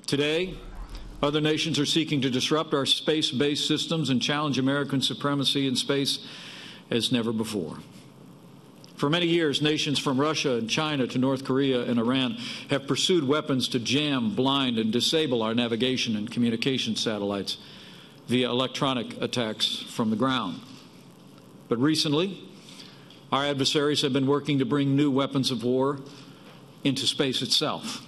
Today, other nations are seeking to disrupt our space-based systems and challenge American supremacy in space as never before. For many years, nations from Russia and China to North Korea and Iran have pursued weapons to jam, blind, and disable our navigation and communication satellites via electronic attacks from the ground. But recently, our adversaries have been working to bring new weapons of war into space itself.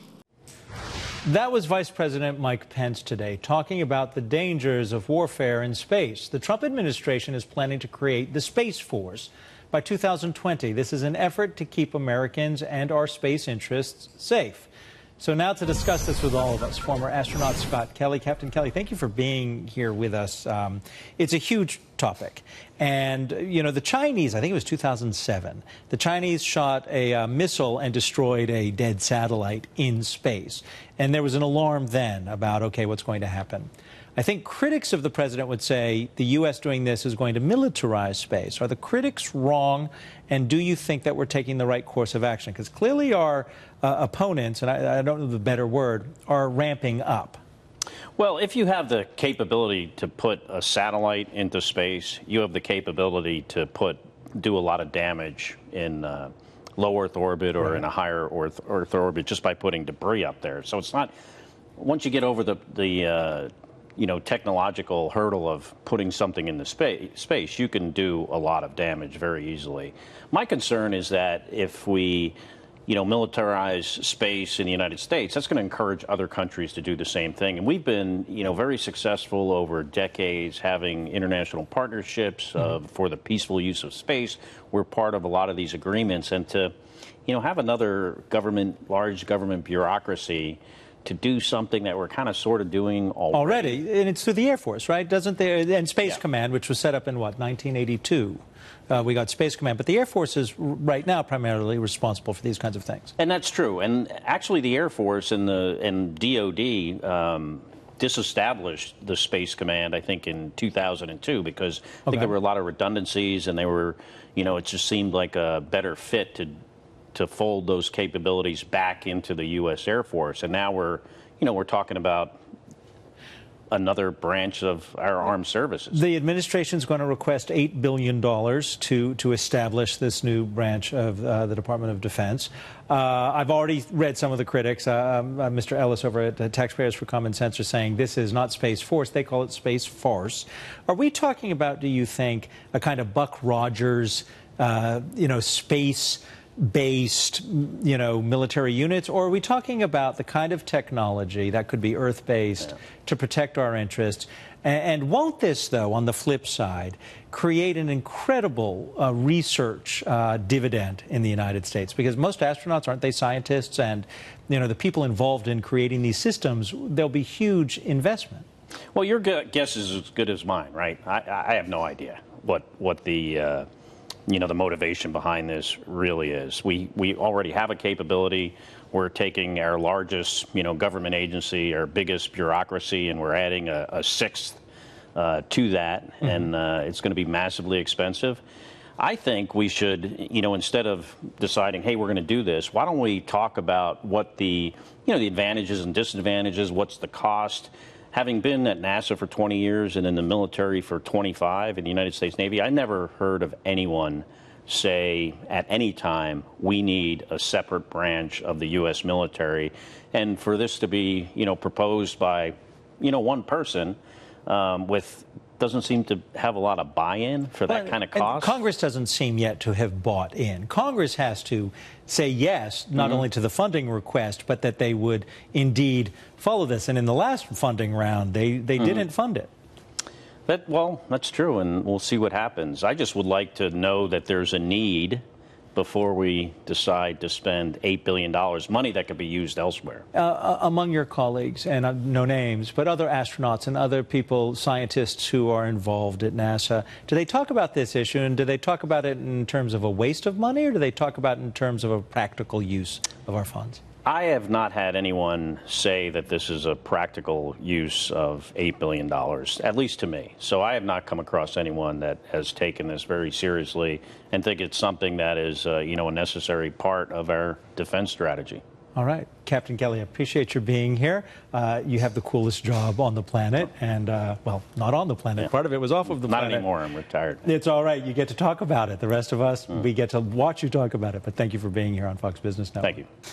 That was Vice President Mike Pence today, talking about the dangers of warfare in space. The Trump administration is planning to create the Space Force by 2020. This is an effort to keep Americans and our space interests safe. So now to discuss this with all of us, former astronaut Scott Kelly. Captain Kelly, thank you for being here with us. It's a huge topic. And, you know, the Chinese, I think it was 2007, the Chinese shot a missile and destroyed a dead satellite in space. And there was an alarm then about, okay, what's going to happen? I think critics of the president would say the U.S. doing this is going to militarize space. Are the critics wrong? And do you think that we're taking the right course of action? Because clearly our opponents, and I don't know the better word, are ramping up. Well, if you have the capability to put a satellite into space, you have the capability to do a lot of damage in low Earth orbit or in a higher Earth orbit just by putting debris up there. So it's not, once you get over the technological hurdle of putting something in the space, you can do a lot of damage very easily. My concern is that if we, militarize space in the United States, that's going to encourage other countries to do the same thing. And we've been, very successful over decades having international partnerships for the peaceful use of space. We're part of a lot of these agreements, and to, have another large government bureaucracy to do something that we're kind of sort of doing already. And it's through the Air Force, right? Doesn't there, and Space Command, which was set up in, what, 1982? We got Space Command. But the Air Force is right now primarily responsible for these kinds of things. And that's true. And actually the Air Force and DOD disestablished the Space Command, I think, in 2002, because I think there were a lot of redundancies, and they were, it just seemed like a better fit to fold those capabilities back into the U.S. Air Force. And now we're talking about another branch of our armed services. The administration is going to request $8 billion to establish this new branch of the Department of Defense. I've already read some of the critics. Mr. Ellis over at Taxpayers for Common Sense are saying this is not Space Force. They call it Space Farce. Are we talking about, do you think, a kind of Buck Rogers, space-based, military units, or are we talking about the kind of technology that could be Earth-based to protect our interests? And won't this, though, on the flip side, create an incredible research dividend in the United States? Because most astronauts, aren't they scientists? And, the people involved in creating these systems, there'll be huge investment. Well, your guess is as good as mine, right? I have no idea what the the motivation behind this really is. We already have a capability. We're taking our largest, government agency, our biggest bureaucracy, and we're adding a sixth to that, and it's going to be massively expensive. I think we should, instead of deciding, hey, we're going to do this, why don't we talk about what the advantages and disadvantages, what's the cost? Having been at NASA for 20 years and in the military for 25 in the United States Navy, I never heard of anyone say at any time we need a separate branch of the U.S. military. And for this to be, proposed by, one person doesn't seem to have a lot of buy-in for that kind of cost. Congress doesn't seem yet to have bought in. Congress has to say yes, not only to the funding request, but that they would indeed follow this. And in the last funding round, they didn't fund it. That's true, and we'll see what happens. I just would like to know that there's a need before we decide to spend $8 billion, money that could be used elsewhere. Among your colleagues, and no names, but other astronauts and other people, scientists who are involved at NASA, do they talk about this issue, and do they talk about it in terms of a waste of money, or do they talk about it in terms of a practical use of our funds? I have not had anyone say that this is a practical use of $8 billion, at least to me. So I have not come across anyone that has taken this very seriously and think it's something that is, a necessary part of our defense strategy. All right. Captain Kelly, I appreciate your being here. You have the coolest job on the planet, and, well, not on the planet. Yeah. Part of it was off of the planet. Not anymore. I'm retired. It's all right. You get to talk about it. The rest of us, we get to watch you talk about it. But thank you for being here on Fox Business Network. Thank you.